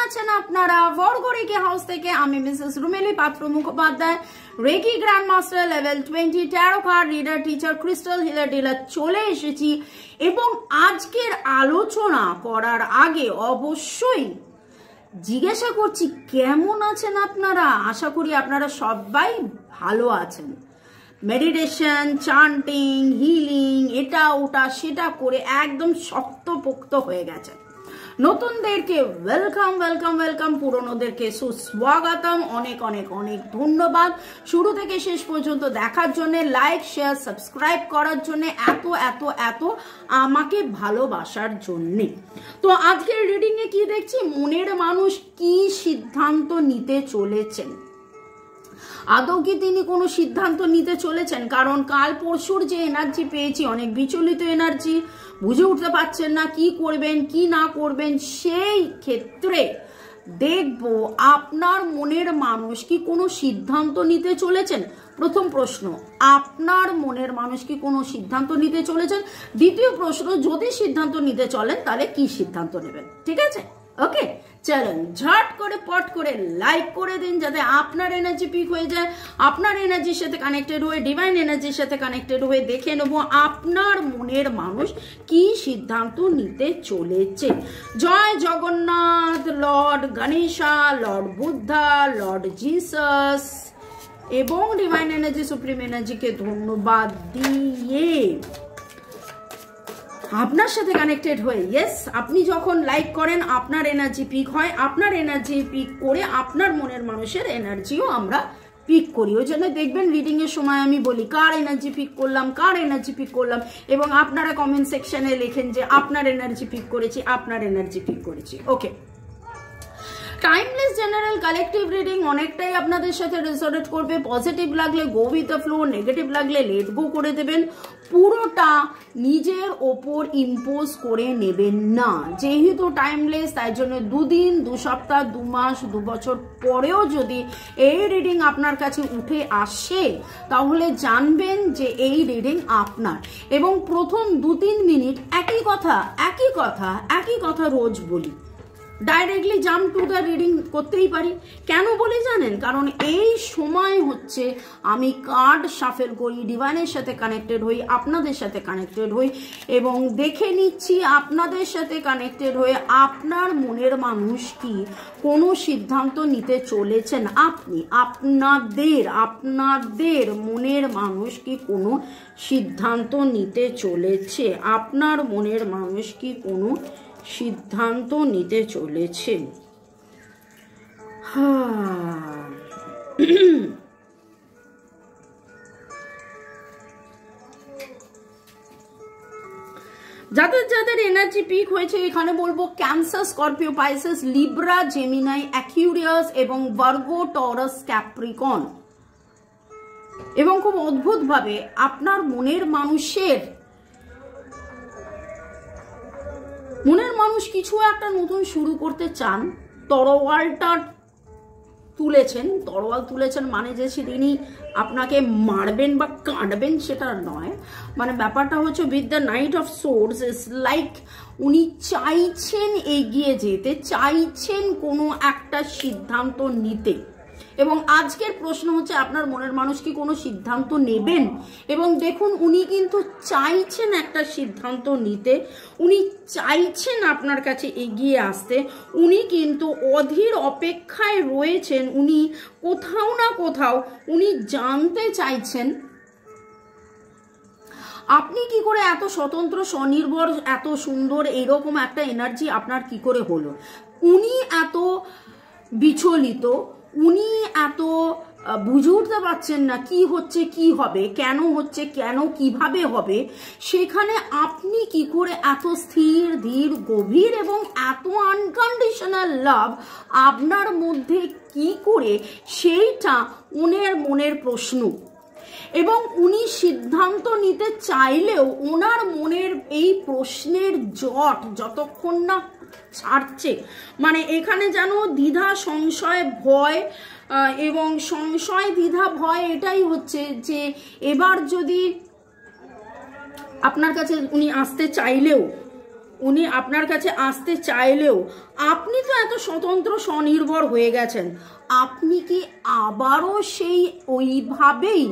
আছেন আপনারা? বরগড়িকে হাউস থেকে আমি Mrs Rumeli Patra Mukhopadhyay, reiki grand master level 20 tarot card reader teacher crystal healer dealer চলে এসেছি। এবং আজকের আলোচনা করার আগে অবশ্যই জিজ্ঞাসা করছি কেমন আছেন আপনারা। আশা করি আপনারা সবাই ভালো আছেন। মেডিটেশন, চান্টিং, হিলিং, এটা ওটা সেটা করে একদম শক্তপোক্ত হয়ে গেছে। নতুনদেরকে ওয়েলকাম ওয়েলকাম ওয়েলকাম, পুরনোদেরকে সুস্বাগতম। অনেক অনেক অনেক ধন্যবাদ শুরু থেকে শেষ পর্যন্ত দেখার জন্য, লাইক শেয়ার সাবস্ক্রাইব করার জন্য, এত এত এত আমাকে ভালোবাসার জন্যে। তো আজকের রিডিং এ কি দেখছি, মনের মানুষ কি সিদ্ধান্ত নিতে চলেছেন। আদৌ কি তিনি কোনো সিদ্ধান্ত নিতে চলেছেন? কারণ কাল পরশুর যে এনার্জি পেয়েছি, অনেক বিচলিত এনার্জি, বুঝে উঠতে পারছেন না কি করবেন কি না করবেন। সেই ক্ষেত্রে দেখবো আপনার মনের মানুষ কি কোনো সিদ্ধান্ত নিতে চলেছেন। প্রথম প্রশ্ন, আপনার মনের মানুষ কি কোনো সিদ্ধান্ত নিতে চলেছেন। দ্বিতীয় প্রশ্ন, যদি সিদ্ধান্ত নিতে চলেন তাহলে কি সিদ্ধান্ত নেবেন। ঠিক আছে, ওকে, চলেন ঝট করে পট করে লাইক করে দিন যাতে আপনার এনার্জি পিক হয়ে যায়। আপনার এনার্জির সাথে কানেক্টেড হয়ে, ডিভাইন এনার্জির সাথে কানেক্টেড হয়ে দেখে নেব আপনার মনের মানুষ কি সিদ্ধান্ত নিতে চলেছে। জয় Jagannath, lord Ganesha, lord Buddha, lord Jesus এবং ডিভাইন এনার্জি, সুপ্রিম এনার্জিকে ধন্যবাদ দিয়ে আপনার সাথে কানেক্টেড হয়ে, ইয়েস, আপনি যখন লাইক করেন আপনার এনার্জি পিক হয়। আপনার এনার্জি পিক করে আপনার মনের মানুষের এনার্জিও আমরা পিক করি। ওই জন্য দেখবেন রিডিং এর সময় আমি বলি কার এনার্জি পিক করলাম, কার এনার্জি পিক করলাম, এবং আপনারা কমেন্ট সেকশনে লেখেন যে আপনার এনার্জি পিক করেছি, আপনার এনার্জি পিক করেছি। ওকে, টাইমলেস জেনারেল কালেকটিভ রিডিং অনেকটাই আপনাদের সাথে রেজোনেট করবে। পজিটিভ লাগলে go with the flow, negative লাগলে লেট গো করে দেবেন। পুরোটা নিজের ওপর ইম্পোজ করে নেবেন না। যেহেতু টাইমলেস, তাই জন্য 2 দিন, 2 সপ্তাহ, 2 মাস, 2 বছর পরেও যদি এই রিডিং আপনার কাছে উঠে আসে তাহলে জানবেন যে এই রিডিং আপনার। এবং প্রথম 2-3 মিনিট একই কথা রোজ বলি, directly jump to the reading করতেই পারি। কেন বলি জানেন? কারণ এই সময় হচ্ছে আমি কার্ড শাফেল করি, ডিভাইনের সাথে কানেক্টেড হই, আপনাদের সাথে কানেক্টেড হই এবং দেখে নিচ্ছি আপনাদের সাথে কানেক্টেড হয়ে আপনার মনের মানুষ কি কোনো সিদ্ধান্ত নিতে চলেছেন। আপনাদের মনের মানুষ কি কোনো সিদ্ধান্ত নিতে চলেছে। আপনার মনের মানুষ কি কোনো সিদ্ধান্ত নিতে চলেছে। যাদের এনার্জি পিক হয়েছে এখানে বলবো cancer, Scorpio, Pisces, Libra, Gemini, Aquarius এবং ভার্গো, টরাস, ক্যাপ্রিকন। এবং খুব অদ্ভুত ভাবে আপনার মনের মানুষ কিছু একটা নতুন শুরু করতে চান। তরোয়াল তুলেছেন মানে যে তিনি আপনাকে মারবেন বা কাটবেন সেটা নয়। মানে ব্যাপারটা হচ্ছে with the night of swords is like উনি চাইছেন এগিয়ে যেতে, চাইছেন কোনো একটা সিদ্ধান্ত নিতে। এবং আজকের প্রশ্ন হচ্ছে আপনার মনের মানুষ কি কোনো সিদ্ধান্ত নেবেন। এবং দেখুন উনি কিন্তু চাইছেন একটা সিদ্ধান্ত নিতে, উনি চাইছেন আপনার কাছে এগিয়ে আসতে, উনি কিন্তু অধীর অপেক্ষায় রয়েছেন। উনি কোথাও না কোথাও উনি জানতে চাইছেন আপনি কি করে এত স্বতন্ত্র, স্বনির্ভর, এত সুন্দর, এরকম একটা এনার্জি আপনার কি করে হলো। উনি এত বিচলিত, উনি এত বুঝে উঠতে পারছেন না কি হচ্ছে, কি হবে, কেন হচ্ছে, কেন কিভাবে হবে। সেখানে আপনি কি করে এত স্থির, ধীর, গভীর এবং এত আনকন্ডিশনাল লাভ আপনার মধ্যে কি করে, সেইটা উনার মনের প্রশ্ন। এবং উনি সিদ্ধান্ত নিতে চাইলেও ওনার মনের এই প্রশ্নের জট যতক্ষণ না ছাড়ছে, মানে এখানে যেন দ্বিধা, সংশয়, ভয় এবং সংশয়, দ্বিধা, ভয় এটাই হচ্ছে যে এবার যদি আপনার কাছে উনি আসতে চাইলেও উনি আপনার কাছে আসতে চাইলেও আপনি তো এত স্বতন্ত্র স্বনির্ভর হয়ে গেছেন, আপনি কি আবারও সেই ওইভাবেই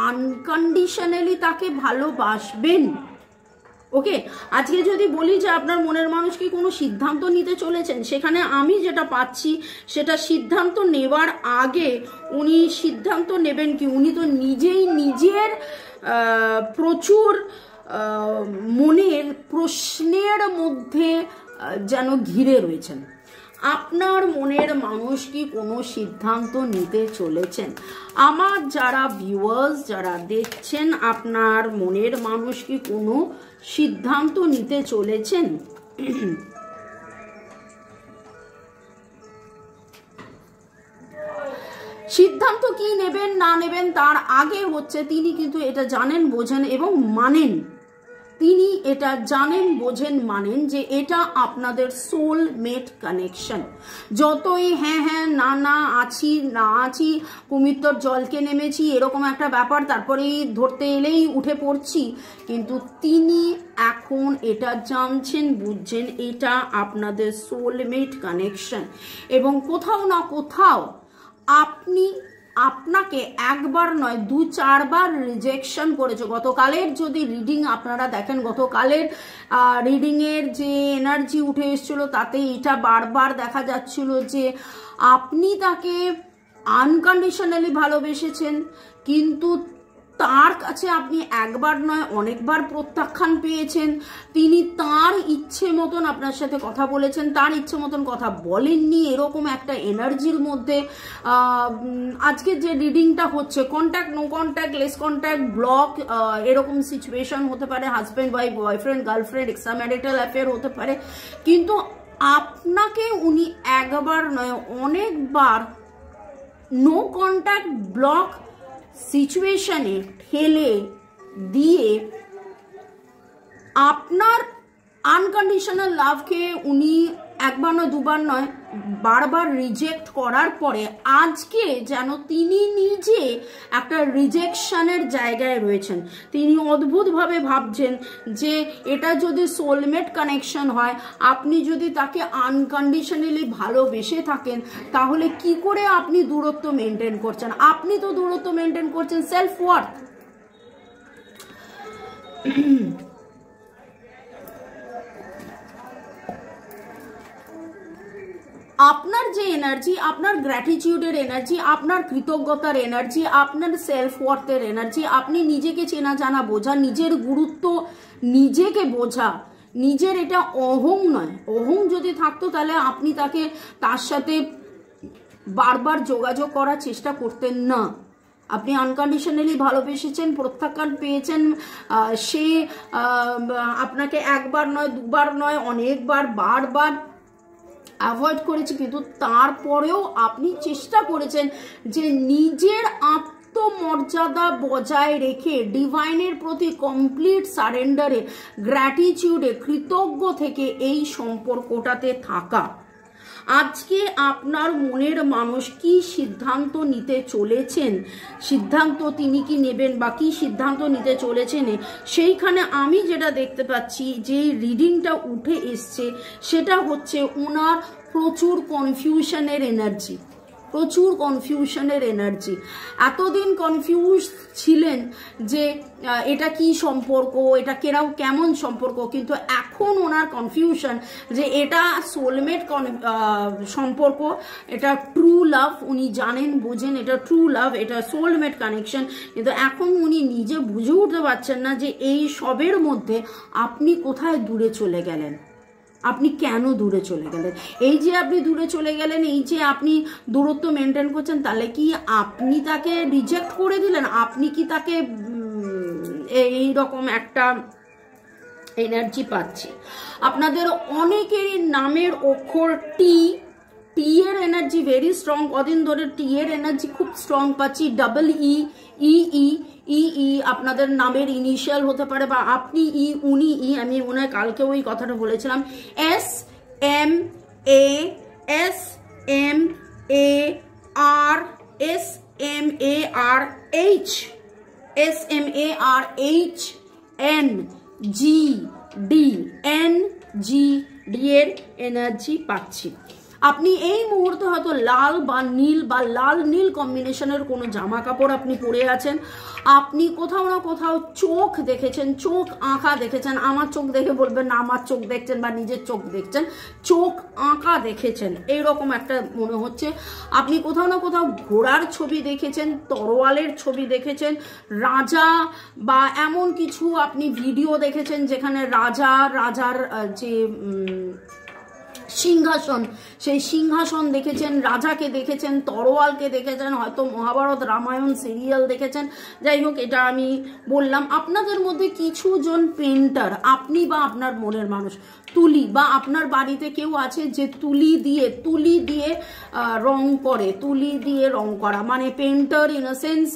আনকন্ডিশনালি তাকে ভালোবাসবেন? ওকে, আজকে যদি বলি যে আপনার মনের মানুষ কি কোনো সিদ্ধান্ত নিতে চলেছেন, সেখানে আমি যেটা পাচ্ছি সেটা সিদ্ধান্ত নেওয়ার আগে উনি সিদ্ধান্ত নেবেন কি, উনি তো নিজেই নিজের প্রচুর মনের প্রশ্নের মধ্যে যেন ঘিরে রয়েছেন। আপনার মনের মানুষ কি কোনো সিদ্ধান্ত নিতে চলেছেন? আমার যারা ভিউয়ার্স, যারা দেখছেন, আপনার মনের মানুষ কি কোনো সিদ্ধান্ত নিতে চলেছেন? সিদ্ধান্ত কি নেবেন না নেবেন তার আগে হচ্ছে তিনি কিন্তু এটা জানেন, বোঝেন এবং মানেন। তিনি এটা জানেন, বোঝেন, মানেন যে এটা আপনাদের সোলমেট কানেকশন। যতই হ্যাঁ হ্যাঁ না না আছি না আছি, কুমির তোর জলকে নেমেছি এরকম একটা ব্যাপার, তারপরেই ধরতে এলেই উঠে পড়ছি, কিন্তু তিনি এখন এটা জানছেন, বুঝছেন এটা আপনাদের সোলমেট কানেকশন। এবং কোথাও না কোথাও আপনাকে একবার নয় 2-4 বার রিজেকশন করেছে। গতকালের যদি রিডিং আপনারা দেখেন, গতকালের রিডিংয়ের যে এনার্জি উঠে এসেছিল তাতে এটা বারবার দেখা যাচ্ছিল যে আপনি তাকে আনকন্ডিশনালি ভালোবেসেছেন, কিন্তু তার কাছে আপনি একবার নয় অনেকবার প্রত্যাখ্যান পেয়েছেন। তিনি তার ইচ্ছে মতন আপনার সাথে কথা বলেছেন, তার ইচ্ছে মতন কথা বলেননি, এরকম একটা এনার্জির মধ্যে আজকে যে রিডিংটা হচ্ছে, contact, no contact, less contact, block, এরকম সিচুয়েশন হতে পারে, husband wife, boyfriend girlfriend, extra marital affair হতে পারে, কিন্তু আপনাকে উনি একবার নয় অনেকবার নো কন্ট্যাক্ট, ব্লক সিচুয়েশনে ঠেলে দিয়ে আপনার আনকন্ডিশনাল লাভকে উনি একবার নয় দুবার নয় বারবার রিজেক্ট করার পরে আজকে যেন তিনি নিজে একটা রিজেকশনের জায়গায় রয়েছেন। তিনি অদ্ভুতভাবে ভাবছেন যে এটা যদি সোলমেট কানেকশন হয়, আপনি যদি তাকে আনকন্ডিশনালি ভালোবেসে থাকেন, তাহলে কি করে আপনি দূরত্ব মেনটেন করছেন? আপনি তো দূরত্ব মেনটেন করছেন সেলফ ওয়ার্থ। আপনার যে এনার্জি, আপনার গ্র্যাটিটিউডের এনার্জি, আপনার কৃতজ্ঞতার এনার্জি, আপনার সেলফ ওয়ার্থের এনার্জি, আপনি নিজেকে চেনা জানা বোঝা, নিজের গুরুত্ব নিজেকে বোঝা, নিজের এটা অহং নয়। অহং যদি থাকতো তাহলে আপনি তার সাথে বারবার যোগাযোগ করার চেষ্টা করতেন না। আপনি আনকন্ডিশনালি ভালোবেসেছেন, প্রত্যাখ্যান পেয়েছেন, সে আপনাকে একবার নয় দুবার নয় অনেকবার বারবার অ্যাভয়েড করেছে, কিন্তু তারপরেও আপনি চেষ্টা করেছেন যে নিজের আত্মমর্যাদা বজায় রেখে ডিভাইনের প্রতি কমপ্লিট সারেন্ডারে, গ্র্যাটিটিউডে, কৃতজ্ঞ থেকে এই সম্পর্কটাতে থাকা। আজকে আপনার মনের মানুষ কি সিদ্ধান্ত নিতে চলেছেন, সিদ্ধান্ত তিনি কি নেবেন বা কি সিদ্ধান্ত নিতে চলেছেন, সেইখানে আমি যেটা দেখতে পাচ্ছি যে রিডিংটা উঠে এসছে সেটা হচ্ছে ওনার প্রচুর কনফিউশনের এনার্জি, প্রচুর কনফিউশনের এনার্জি। এতদিন কনফিউজ ছিলেন যে এটা কি সম্পর্ক, এটা কেমন সম্পর্ক, কিন্তু এখন ওনার কনফিউশন যে এটা সোলমেট সম্পর্ক, এটা ট্রু লাভ, উনি জানেন বোঝেন এটা ট্রু লাভ, এটা সোলমেট কানেকশন, কিন্তু এখন উনি নিজে বুঝে উঠতে পারছেন না যে এই সবের মধ্যে আপনি কোথায় দূরে চলে গেলেন, আপনি কেন দূরে চলে গেলেন। এই যে আপনি দূরে চলে গেলেন, এই যে আপনি দূরত্ব মেনটেন করছেন, তাহলে কি আপনি তাকে রিজেক্ট করে দিলেন? আপনি কি তাকে এই রকম একটা এনার্জি পাচ্ছি। আপনাদের অনেকেরই নামের অক্ষর টি, টি এর এনার্জি ভেরি স্ট্রং, কদিন ধরে টি এর এনার্জি খুব স্ট্রং পাচ্ছি। ডাবল ই, ই ই, ই ই আপনাদের নামের ইনিশিয়াল হতে পারে, বা আপনি ই, উনি ই, আমি মনে হয় কালকেও এই কথাটা বলেছিলাম। S M A, S M A R, S M A R H, S M A R H N G D, N G D এর এনার্জি পাচ্ছি। আপনি এই মুহূর্তে হয়তো লাল বা নীল বা লাল নীল কম্বিনেশনের কোনো জামা কাপড় আপনি পরে আছেন। আপনি কোথাও না কোথাও চোখ দেখেছেন, চোখ আঁকা দেখেছেন। আমার চোখ দেখে বলবেন না আমার চোখ দেখছেন বা নিজের চোখ দেখছেন, চোখ আঁকা দেখেছেন এইরকম একটা মনে হচ্ছে। আপনি কোথাও না কোথাও ঘোড়ার ছবি দেখেছেন, তরোয়ালের ছবি দেখেছেন, রাজা বা এমন কিছু আপনি ভিডিও দেখেছেন যেখানে রাজার যে সিংহাসন, সেই সিংহাসন দেখেছেন, রাজাকে দেখেছেন, তরোয়ালকে দেখেছেন, হয়তো মহাভারত রামায়ণ সিরিয়াল দেখেছেন। যাই হোক, এটা আমি বললাম। আপনাদের মধ্যে কিছু জন পেন্টার, আপনি বা আপনার মনের মানুষ, তুলি বা আপনার বাড়িতে কেউ আছে যে তুলি দিয়ে রং করে, তুলি দিয়ে রং করা, মানে পেন্টার ইন আ সেন্স।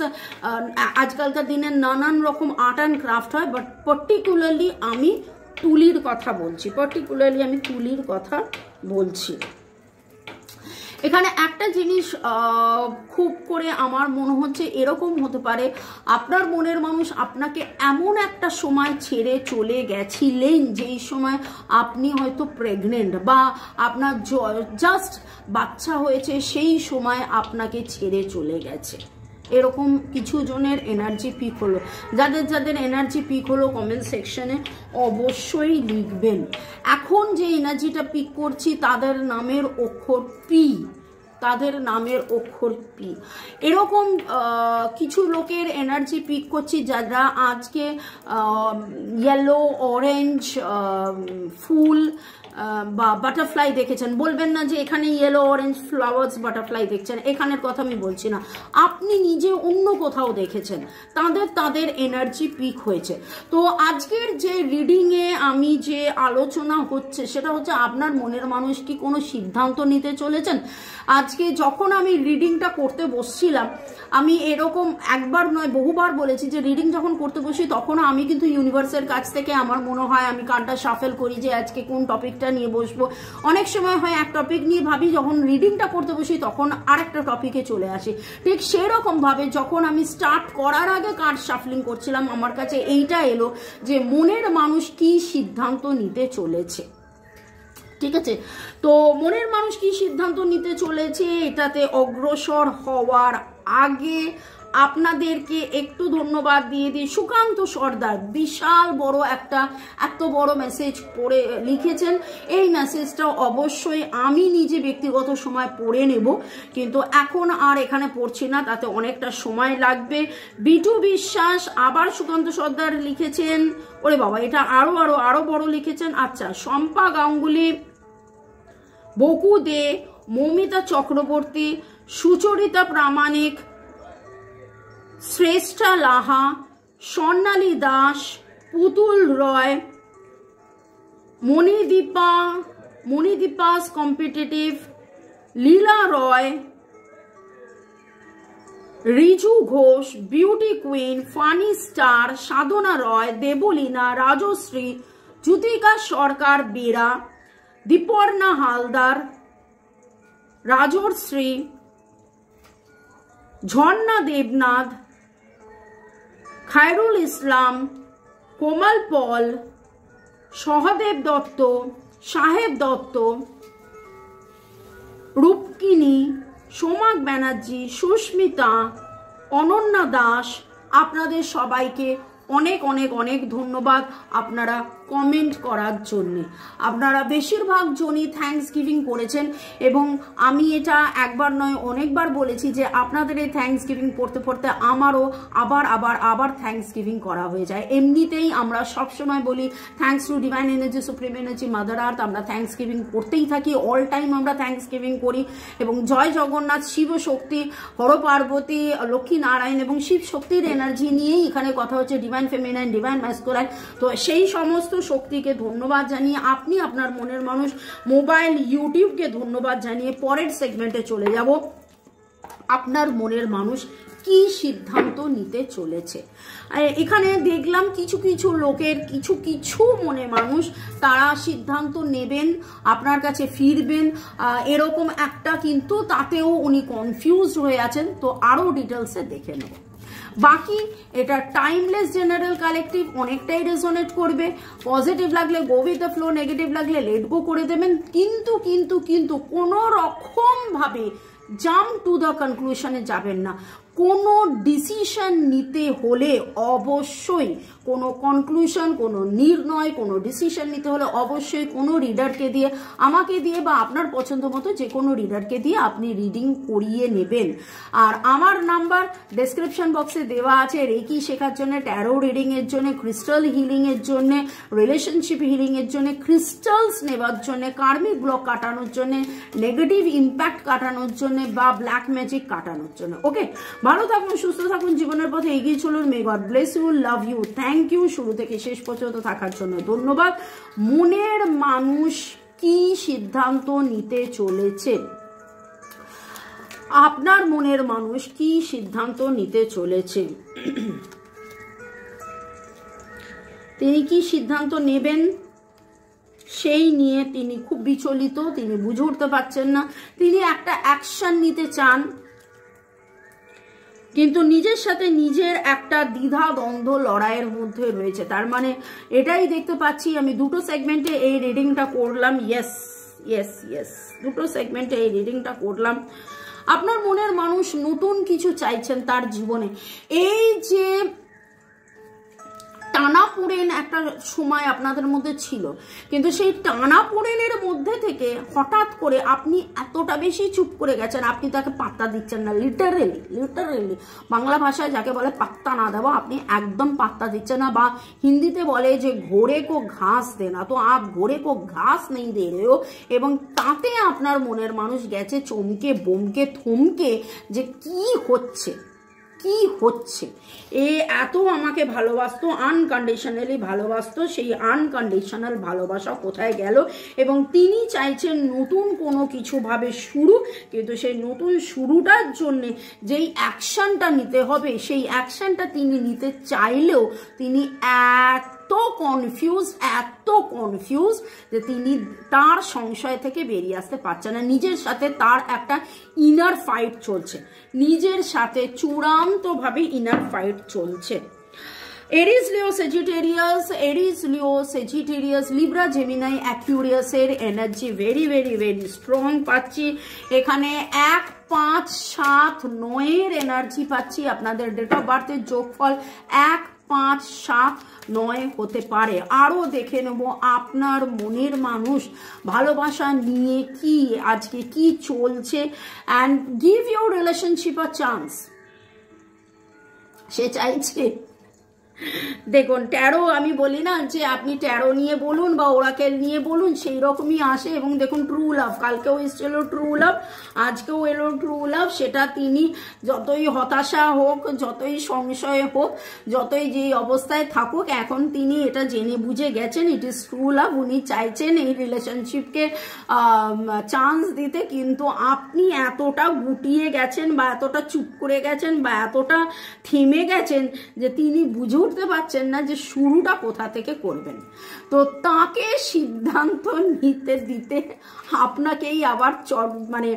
আজকালকার দিনে নানান রকম আর্ট অ্যান্ড ক্রাফট হয়, বাট পার্টিকুলারলি আমি তুলির কথা বলছি। এখানে একটা জিনিস খুব করে আমার মনে হচ্ছে এরকম হতে পারে, আপনার মনের মানুষ আপনাকে এমন একটা সময় ছেড়ে চলে গেছিলেন যেই সময় আপনি হয়তো প্রেগনেন্ট বা আপনার জাস্ট বাচ্চা হয়েছে, সেই সময় আপনাকে ছেড়ে চলে গেছে। এরকম কিছু জনের এনার্জি পিক হলো। যাদের এনার্জি পিক হলো কমেন্ট সেকশনে অবশ্যই লিখবেন। এখন যে এনার্জিটা পিক করছি তাদের নামের অক্ষর পি। এরকম কিছু লোকের এনার্জি পিক করছি যারা আজকে ইয়েলো অরেঞ্জ ফুল বা বাটারফ্লাই দেখেছেন। বলবেন না যে এখানে ইয়েলো অরেঞ্জ ফ্লাওয়ার্স বাটারফ্লাই দেখছেন, এখানের কথা আমি বলছি না, আপনি নিজে অন্য কোথাও দেখেছেন, তাদের এনার্জি পিক হয়েছে। তো আজকের যে রিডিংয়ে আমি যে আলোচনা হচ্ছে সেটা হচ্ছে আপনার মনের মানুষ কি কোনো সিদ্ধান্ত নিতে চলেছেন। আজকে যখন আমি রিডিংটা করতে বসছিলাম, আমি এরকম একবার নয় বহুবার বলেছি যে রিডিং যখন করতে বসি তখন আমি কিন্তু ইউনিভার্সের কাছ থেকে আমার মনে হয় আমি কার্ডটা শাফেল করি যে আজকে কোন টপিকটা নিয়ে বসবো। অনেক সময় হয় এক টপিক নিয়ে ভাবি, যখন রিডিংটা করতে বসি তখন আরেকটা টপিকে চলে আসি। ঠিক সেরকম ভাবে যখন আমি স্টার্ট করার আগে কার্ড শাফলিং করছিলাম, আমার কাছে এইটা এলো যে মনের মানুষ কি সিদ্ধান্ত নিতে চলেছে। ঠিক আছে, তো মনের মানুষ কি সিদ্ধান্ত নিতে চলেছে এটাতে অগ্রসর হওয়ার আগে আপনাদেরকে একটু ধন্যবাদ দিয়ে দিই। সুকান্ত সর্দার বিশাল বড় এত বড় মেসেজ পড়ে লিখেছেন। এই মেসেজটা অবশ্যই আমি নিজে ব্যক্তিগত সময় পড়ে নেব, কিন্তু এখন আর এখানে পড়ছি না, তাতে অনেকটা সময় লাগবে। বিটু বিশ্বাস আবার সুকান্ত সর্দার লিখেছেন, ওরে বাবা এটা আরো বড় লিখেছেন। আচ্ছা, শম্পা গাঙ্গুলি, বকু দে, মৌমিতা চক্রবর্তী, সুচরিতা প্রামাণিক, শ্রেষ্ঠা লাহা, স্বর্ণালী দাস, পুতুল রয়, মণিদীপাস competitive, Leela Roy, Riju Ghosh, beauty queen, funny star, Sadhana Roy, Debleena, Rajashree, Jyotika Sarkar Bera, Diparna Haldar, Rajashree, Jharna Debnath, Khairul Islam, Komal Paul, Sahadev Dutta, Saheb Dutta, রূপকিনী, সোমাক Banerjee, Susmita, Ananya Das, আপনাদের সবাইকে অনেক অনেক অনেক ধন্যবাদ আপনারা কমেন্ট করার জন্য। আপনারা বেশিরভাগ জনই থ্যাঙ্কস গিভিং করেছেন এবং আমি এটা একবার নয় অনেকবার বলেছি যে আপনাদের এই থ্যাঙ্কস গিভিং পড়তে পড়তে আমারও আবার থ্যাঙ্কস গিভিং করা হয়ে যায়। এমনিতেই আমরা সবসময় বলি thanks to divine energy, supreme energy, mother earth, আমরা থ্যাঙ্কস গিভিং করতেই থাকি, অল টাইম আমরা থ্যাঙ্কস গিভিং করি। এবং জয় জগন্নাথ, শিব শক্তি, হর পার্বতী, লক্ষ্মী নারায়ণ এবং শিব শক্তির এনার্জি নিয়েই এখানে কথা হচ্ছে, ডিভাইন ফেমিনাইন, ডিভাইন ম্যাসকুলাইন। তো সেই সমস্ত শক্তিকে ধন্যবাদ জানিয়ে আপনি আপনার মনের মানুষ মোবাইল ইউটিউবকে ধন্যবাদ জানিয়ে পরের সেগমেন্টে চলে যাব। আপনার মনের মানুষ কি সিদ্ধান্ত নিতে চলেছে। এখানে দেখলাম কিছু লোকের কিছু মনে মানুষ তারা সিদ্ধান্ত নেবেন, আপনার কাছে ফিরবেন, এরকম একটা, কিন্তু তাতেও উনি কনফিউজড হয়ে আছেন। তো আরো ডিটেলসে দেখে নেব। বাকি এটা টাইমলেস জেনারেল কালেকটিভ, অনেকটাই রেজোনেট করবে। পজিটিভ লাগলে go with the flow, negative লাগলে লেট গো করে দেবেন। কিন্তু কোনো রকম ভাবে জাম্প টু দ্য কনক্লুশনে যাবেন না। কোনো ডিসিশন নিতে হলে অবশ্যই, কোনো কনক্লুশন, কোনো নির্ণয়, কোনো ডিসিশন নিতে হলে অবশ্যই কোনো রিডারকে দিয়ে, আমাকে দিয়ে বা আপনার পছন্দ মতো যে কোনো রিডারকে দিয়ে আপনি রিডিং করিয়ে নেবেন। আর আমার নাম্বার ডেসক্রিপশন বক্সে দেওয়া আছে। রেকি শেখার জন্য, ট্যারো রিডিং এর জন্য, ক্রিস্টাল হিলিং এর জন্য, রিলেশনশিপ হিলিং এর জন্য, ক্রিস্টালস নেবার জন্য, কার্মিক ব্লক কাটানোর জন্য, নেগেটিভ ইম্প্যাক্ট কাটানোর জন্য বা ব্ল্যাক ম্যাজিক কাটানোর জন্য। ওকে, ভালো থাকুন, সুস্থ থাকুন, জীবনের পথে এগিয়ে চলুন। May god bless you, love you, thank you শুরু থেকে শেষ পর্যন্ত থাকার জন্য ধন্যবাদ। মনের মানুষ কি সিদ্ধান্ত নিতে চলেছে? আপনার মনের মানুষ কি সিদ্ধান্ত নিতে চলেছে? তিনি কি সিদ্ধান্ত নেবেন সেই নিয়ে তিনি খুব বিচলিত, তিনি বুঝে উঠতে পারছেন না। তিনি একটা অ্যাকশন নিতে চান, কিন্তু নিজের সাথে নিজের একটা দ্বিধা দ্বন্দ্ব লড়াইয়ের মধ্যে রয়েছে। তার মানে এটাই দেখতে পাচ্ছি। আমি দুটো সেগমেন্টে এই রিডিংটা করলাম। ইয়েস, দুটো সেগমেন্টে এই রিডিংটা করলাম। আপনার মনের মানুষ নতুন কিছু চাইছেন তার জীবনে। এই যে টানাপোড়েন একটা সময় আপনাদের মধ্যে ছিল, কিন্তু সেই টানাপোড়েনের মধ্যে থেকে হঠাৎ করে আপনি এতটা বেশি চুপ করে গেছেন, আপনি তাকে পাত্তা দিচ্ছেন না। লিটারেলি বাংলা ভাষায় যাকে বলে পাত্তা না দেওয়া, আপনি একদম পাত্তা দিচ্ছেন না। বা হিন্দিতে বলে যে ঘোড়ে কো ঘাস দেনা, তো আপ ঘোড়ে কো ঘাস নেই দে রে হো। এবং তাতে আপনার মনের মানুষ গেছে চমকে, বমকে, থমকে, যে কি হচ্ছে। এ এত আমাকে ভালোবাসতো, আনকন্ডিশনালি ভালোবাসতো, সেই আনকন্ডিশনাল ভালোবাসা কোথায় গেল? এবং তিনি চাইছেন নতুন কোনো কিছু ভাবে শুরু, কিন্তু সেই নতুন শুরুটার জন্য যেই অ্যাকশনটা নিতে হবে, সেই অ্যাকশনটা তিনি নিতে চাইলেও তিনি এত কনফিউজ যে তিনি তার সংশয় থেকে বেরিয়ে আসতে পারছেন না। নিজের সাথে তার একটা ইনার ফাইট চলছে, নিজের সাথে চূড়ান্তভাবে ইনার ফাইট চলছে। Aries Leo Sagittarius Libra Gemini অ্যাকুরিয়াসের এনার্জি ভেরি স্ট্রং পাচ্ছি এখানে। 1, 5, 7, 9 এনার্জি পাচ্ছি। আপনাদের ডেট অফ বার্থের যোগফল 1, 5, 7, 9 হতে পারে। আরো দেখে নেব আপনার মনের মানুষ ভালোবাসা নিয়ে কি আজকে কি চলছে। And give your relationship a chance. সে চাইছে, দেখুন ট্যারো, আমি বলি না যে আপনি ট্যারো নিয়ে বলুন বা ওরাকেল নিয়ে বলুন, সেই রকমই আসে। এবং দেখুন ট্রু লাভ, কালকেও এসেছিল ট্রু লাভ, আজকেও এলো ট্রু লাভ। সেটা তিনি যতই হতাশা হোক, যতই সংশয় হোক, যতই যেই অবস্থায় থাকুক, এখন তিনি এটা জেনে বুঝে গেছেন ইট ইজ ট্রু লাভ। উনি চাইছেন এই রিলেশনশিপকে চান্স দিতে, কিন্তু আপনি এতটা গুটিয়ে গেছেন বা এতটা চুপ করে গেছেন বা এতটা থেমে গেছেন যে তিনি বুঝে উঠতে পারছেন না যে শুরুটা কোথা থেকে করবেন। তো তাকে সিদ্ধান্ত নিতে দিতে আপনাকেই আবার মানে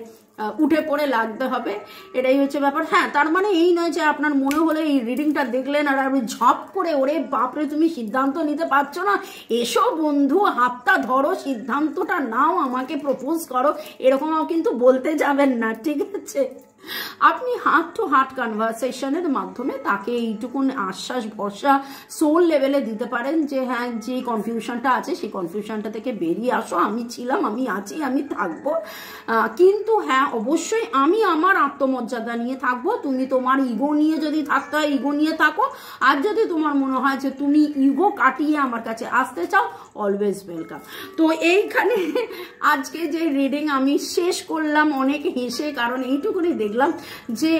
উঠে পড়ে লাগতে হবে, এটাই হচ্ছে ব্যাপার। হ্যাঁ, তার মানে এই নয় যে আপনার মনে হলে এই রিডিংটা দেখলেন আর আপনি ঝপ করে ওরে বাপরে তুমি সিদ্ধান্ত নিতে পারছো না, এসো বন্ধু হাতটা ধরো, সিদ্ধান্তটা নাও, আমাকে প্রপোজ করো, এরকমও কিন্তু বলতে যাবেন না, ঠিক আছে? আপনি হার্ট টু হার্ট কনভারসেশনের মাধ্যমে তাকে এইটুকুন আশ্বাস ভরসা সোল লেভেলে দিতে পারেন যে হ্যাঁ, যে কনফিউশনটা আছে সেই কনফিউশনটা থেকে বেরিয়ে আসো, আমি ছিলাম, আমি আছি, আমি থাকবো, কিন্তু হ্যাঁ অবশ্যই আমি আমার আত্মমর্যাদা নিয়ে থাকবো। তুমি তোমার ইগো নিয়ে যদি থাকতে হয় ইগো নিয়ে থাকো, আর যদি তোমার মনে হয় যে তুমি ইগো কাটিয়ে আমার কাছে আসতে চাও, অলওয়েজ ওয়েলকাম। তো এইখানে আজকে যে রিডিং আমি শেষ করলাম অনেক হেসে, কারণ এইটুকুনি দেখলাম যে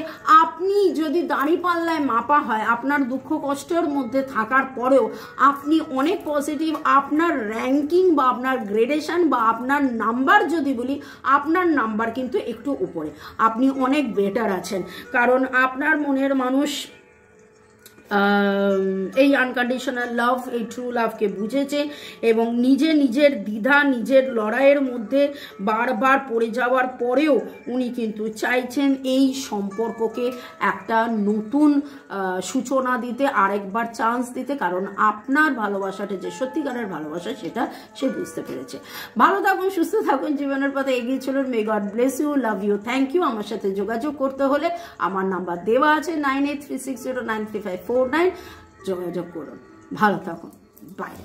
আপনি যদি দাঁড়িপাল্লায় মাপা হয়, আপনার দুঃখ কষ্টের মধ্যে থাকার পরেও আপনি অনেক পজিটিভ। আপনার র্যাঙ্কিং বা আপনার গ্রেডেশন বা আপনার নাম্বার যদি বলি, আপনার নাম্বার কিন্তু একটু উপরে, আপনি অনেক বেটার আছেন। কারণ আপনার মনের মানুষ এই আনকন্ডিশনাল লাভ, এই ট্রু লাভকে বুঝেছে এবং নিজের দ্বিধা, নিজের লড়াইয়ের মধ্যে বারবার পড়ে যাওয়ার পরেও উনি কিন্তু চাইছেন এই সম্পর্ককে একটা নতুন সূচনা দিতে, আরেকবার চান্স দিতে, কারণ আপনার ভালোবাসাটা যে সত্যিকারের ভালোবাসা সেটা সে বুঝতে পেরেছে। ভালো থাকুন, সুস্থ থাকুন, জীবনের পথে এগিয়ে চলুন। May god bless you, love you, thank you. আমার সাথে যোগাযোগ করতে হলে আমার নাম্বার দেওয়া আছে 9836093549, যোগাযোগ করুন। ভালো থাকুন, বাই।